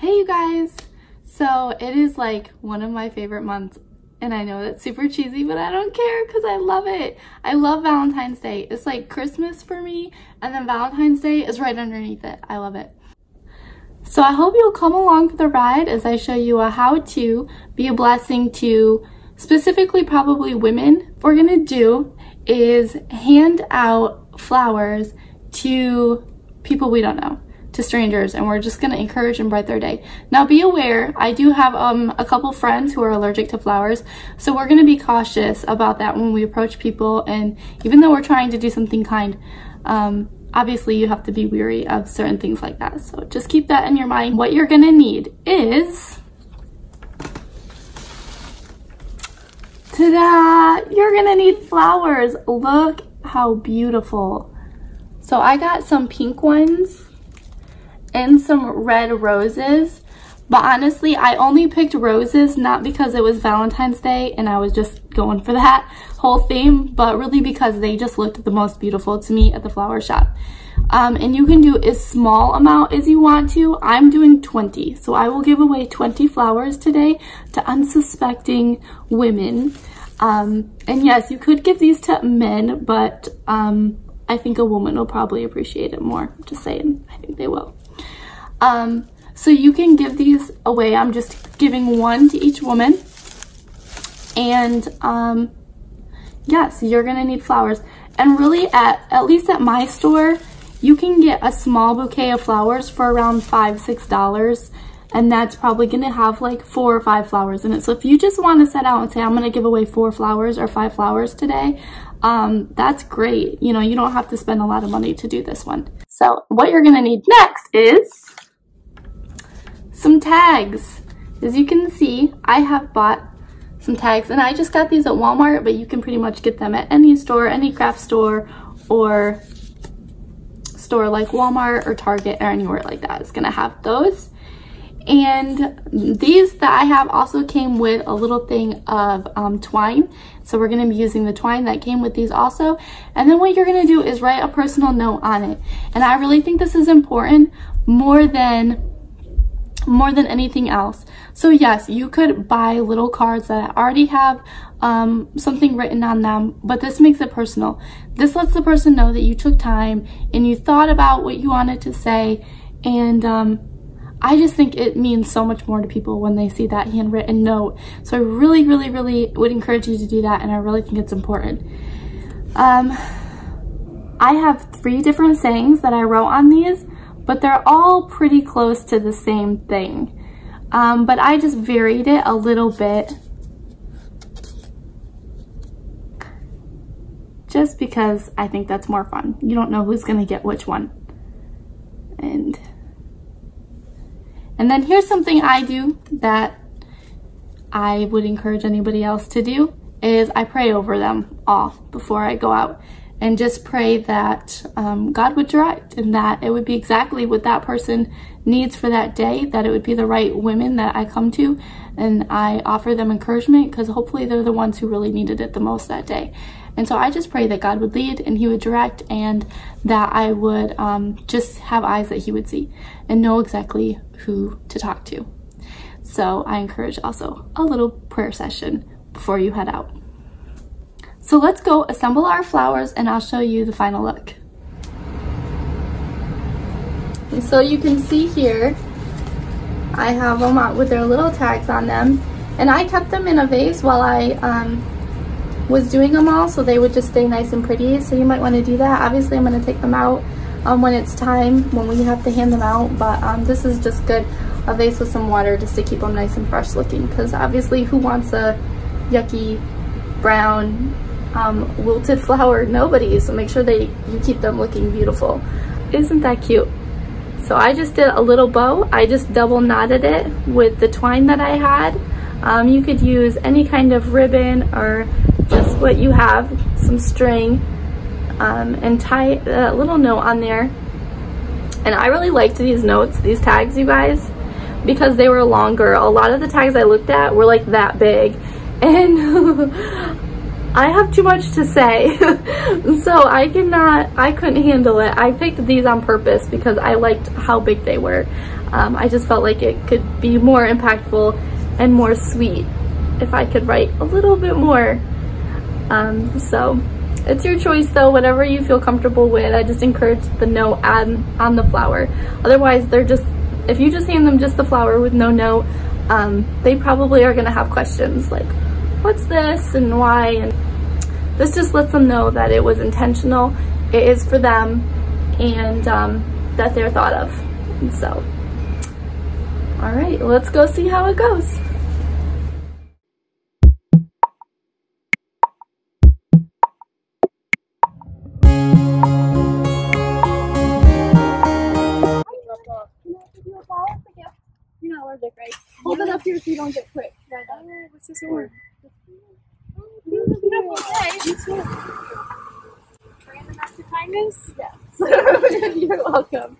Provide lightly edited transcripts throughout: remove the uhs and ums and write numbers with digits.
Hey you guys! So it is like one of my favorite months, and I know that's super cheesy, but I don't care because I love it. I love Valentine's Day. It's like Christmas for me, and then Valentine's Day is right underneath it. I love it. So I hope you'll come along for the ride as I show you a how to be a blessing to specifically probably women. What we're gonna do is hand out flowers to people we don't know, to strangers, and we're just going to encourage and brighten their day. Now be aware, I do have a couple friends who are allergic to flowers, so we're going to be cautious about that when we approach people, and even though we're trying to do something kind, obviously you have to be wary of certain things like that, so just keep that in your mind. What you're going to need is, ta-da! You're going to need flowers. Look how beautiful. So I got some pink ones and some red roses, but honestly I only picked roses not because it was Valentine's Day and I was just going for that whole theme, but really because they just looked the most beautiful to me at the flower shop. And you can do as small amount as you want to. I'm doing 20, so I will give away 20 flowers today to unsuspecting women. And yes, you could give these to men, but I think a woman will probably appreciate it more. Just saying, I think they will. So you can give these away. I'm just giving one to each woman. And yes, you're gonna need flowers. And really, at least at my store, you can get a small bouquet of flowers for around $5–6. And that's probably gonna have like 4 or 5 flowers in it. So if you just wanna set out and say, I'm gonna give away 4 flowers or 5 flowers today, that's great. You know, you don't have to spend a lot of money to do this one. So what you're gonna need next is some tags. As you can see, I have bought some tags, and I just got these at Walmart, but you can pretty much get them at any store, any craft store, or store like Walmart or Target or anywhere like that. It's gonna have those. And these that I have also came with a little thing of twine. So we're going to be using the twine that came with these also. And then what you're going to do is write a personal note on it. And I really think this is important more than anything else. So yes, you could buy little cards that already have something written on them, but this makes it personal. This lets the person know that you took time and you thought about what you wanted to say, and I just think it means so much more to people when they see that handwritten note. So I really, really, really would encourage you to do that, and I really think it's important. I have 3 different sayings that I wrote on these, but they're all pretty close to the same thing. But I just varied it a little bit, just because I think that's more fun. You don't know who's gonna get which one. And then here's something I do that I would encourage anybody else to do, is I pray over them all before I go out, and just pray that God would direct, and that it would be exactly what that person needs for that day, that it would be the right women that I come to, and I offer them encouragement, because hopefully they're the ones who really needed it the most that day. And so I just pray that God would lead and he would direct, and that I would just have eyes that he would see and know exactly who to talk to. So I encourage also a little prayer session before you head out. So let's go assemble our flowers, and I'll show you the final look. And so you can see here, I have them out with their little tags on them, and I kept them in a vase while I was doing them all, so they would just stay nice and pretty. So you might want to do that. Obviously I'm going to take them out when it's time, when we have to hand them out, but this is just good, a vase with some water just to keep them nice and fresh looking, because obviously who wants a yucky brown wilted flower? Nobody. So make sure you keep them looking beautiful. Isn't that cute? So I just did a little bow. I just double knotted it with the twine that I had. You could use any kind of ribbon or just what you have, some string, and tie a little note on there. And I really liked these notes, these tags, you guys, because they were longer. A lot of the tags I looked at were like that big, and I have too much to say, so I couldn't handle it. I picked these on purpose because I liked how big they were. I just felt like it could be more impactful and more sweet if I could write a little bit more. So it's your choice though, whatever you feel comfortable with. I just encourage the note on the flower. Otherwise, if you just hand them just the flower with no note, they probably are gonna have questions like, what's this and why? And this just lets them know that it was intentional, it is for them, and that they're thought of. And so, all right, let's go see how it goes. You're not allergic, right? Hold it up here so you don't get pricked. Oh, what's this word? Beautiful day. You too. Random acts of kindness? Yes. You're welcome.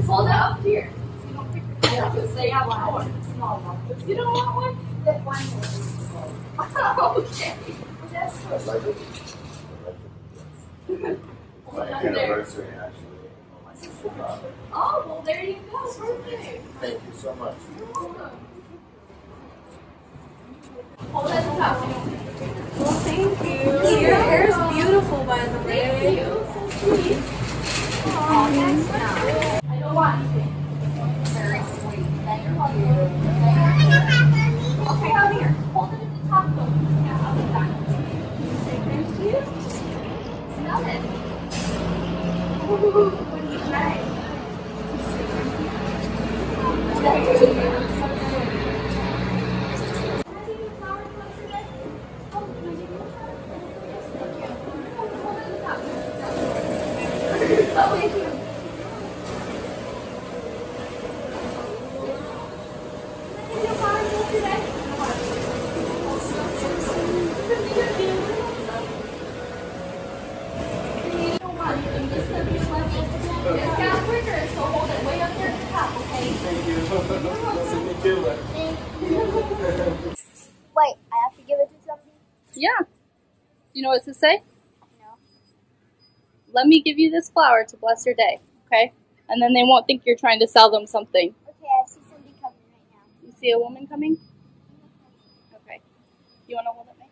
Hold it up here. So you don't pick your finger up and say out loud. Small one. You don't want one? That one. Okay. That's so sweet. My anniversary, actually. Oh, well, there you go. Perfect. Thank you so much. Hold it at the top. Well, thank you. Your hair is beautiful, by the way. Thank you. So sweet. Oh, that's nice. I don't want anything. Very sweet. Thank you. Okay, out here. Hold it at the top though. Yeah, I'll be back. Say thank you. Smell it. Ooh, what do you say? Wait, I have to give it to somebody? Yeah. You know what to say? No. Let me give you this flower to bless your day, okay? And then they won't think you're trying to sell them something. Okay, I see somebody coming right now. You see a woman coming? Okay. You want to hold it, May?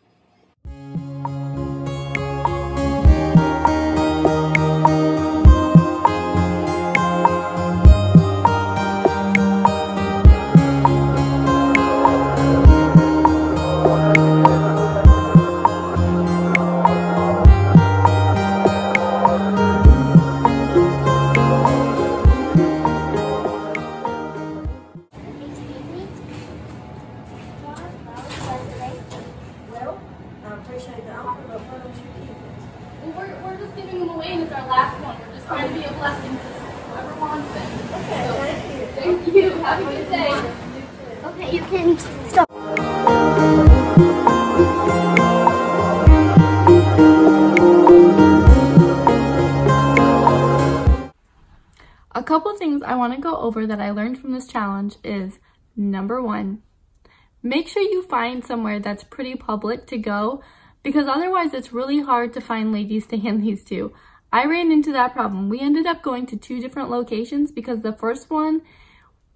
We're just giving them away and it's our last one. We're just trying to be a blessing to whoever wants it. Okay, so, thank you. Have a good day. Okay, you can stop. A couple things I want to go over that I learned from this challenge is, number one, make sure you find somewhere that's pretty public to go, because otherwise it's really hard to find ladies to hand these to. I ran into that problem. We ended up going to 2 different locations because the first one,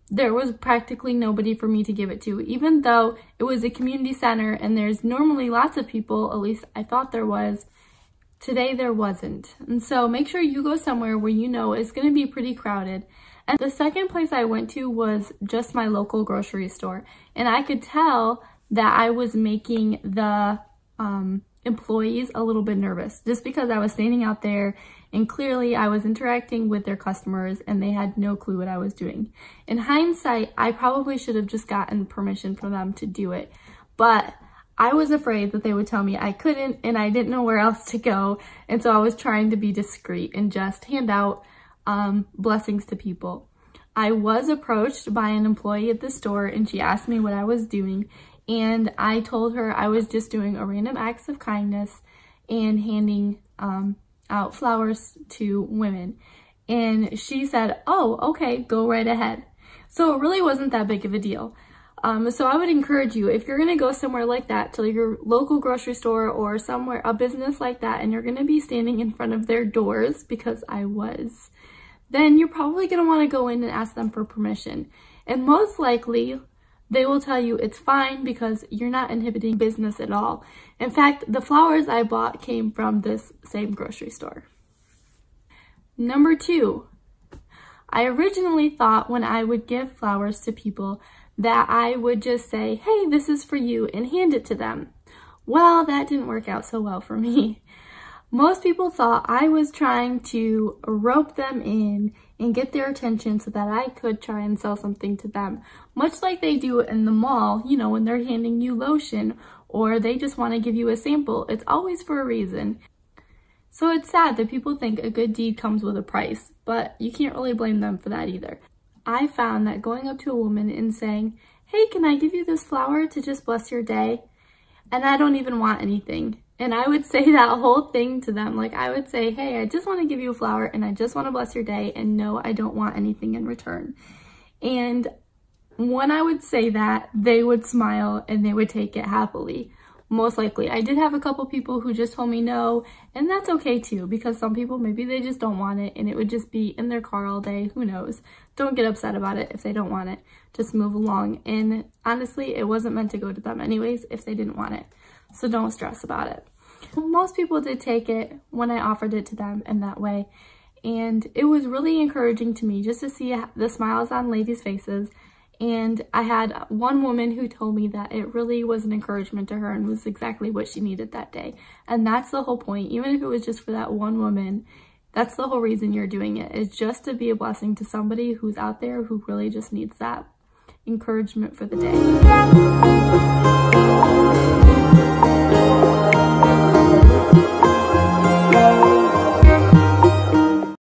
there was practically nobody for me to give it to, even though it was a community center and there's normally lots of people, at least I thought there was. Today there wasn't. And so make sure you go somewhere where you know it's going to be pretty crowded. And the second place I went to was just my local grocery store. And I could tell that I was making the employees a little bit nervous just because I was standing out there and clearly I was interacting with their customers and they had no clue what I was doing. In hindsight, I probably should have just gotten permission from them to do it. But I was afraid that they would tell me I couldn't and I didn't know where else to go. And so I was trying to be discreet and just hand out blessings to people. I was approached by an employee at the store and she asked me what I was doing. And I told her I was just doing a random acts of kindness and handing out flowers to women. And she said, oh, okay, go right ahead. So it really wasn't that big of a deal. So I would encourage you, if you're going to go somewhere like that, to your local grocery store or somewhere, a business like that, and you're going to be standing in front of their doors, because I was, then you're probably going to want to go in and ask them for permission. And most likely, they will tell you it's fine because you're not inhibiting business at all. In fact, the flowers I bought came from this same grocery store. Number 2, I originally thought when I would give flowers to people that I would just say, hey, this is for you, and hand it to them. Well, that didn't work out so well for me. Most people thought I was trying to rope them in and get their attention so that I could try and sell something to them. Much like they do in the mall, you know, when they're handing you lotion or they just want to give you a sample. It's always for a reason. So it's sad that people think a good deed comes with a price, but you can't really blame them for that either. I found that going up to a woman and saying, hey, can I give you this flower to just bless your day? And I don't even want anything. And I would say that whole thing to them. Like, I would say, hey, I just want to give you a flower and I just want to bless your day, and no, I don't want anything in return. And when I would say that, they would smile and they would take it happily. Most likely. I did have a couple people who just told me no, and that's okay too, because some people, maybe they just don't want it and it would just be in their car all day. Who knows? Don't get upset about it if they don't want it. Just move along. And honestly, it wasn't meant to go to them anyways if they didn't want it. So don't stress about it. Most people did take it when I offered it to them in that way. And it was really encouraging to me just to see the smiles on ladies' faces. And I had one woman who told me that it really was an encouragement to her and was exactly what she needed that day. And that's the whole point. Even if it was just for that one woman, that's the whole reason you're doing it, is just to be a blessing to somebody who's out there who really just needs that encouragement for the day.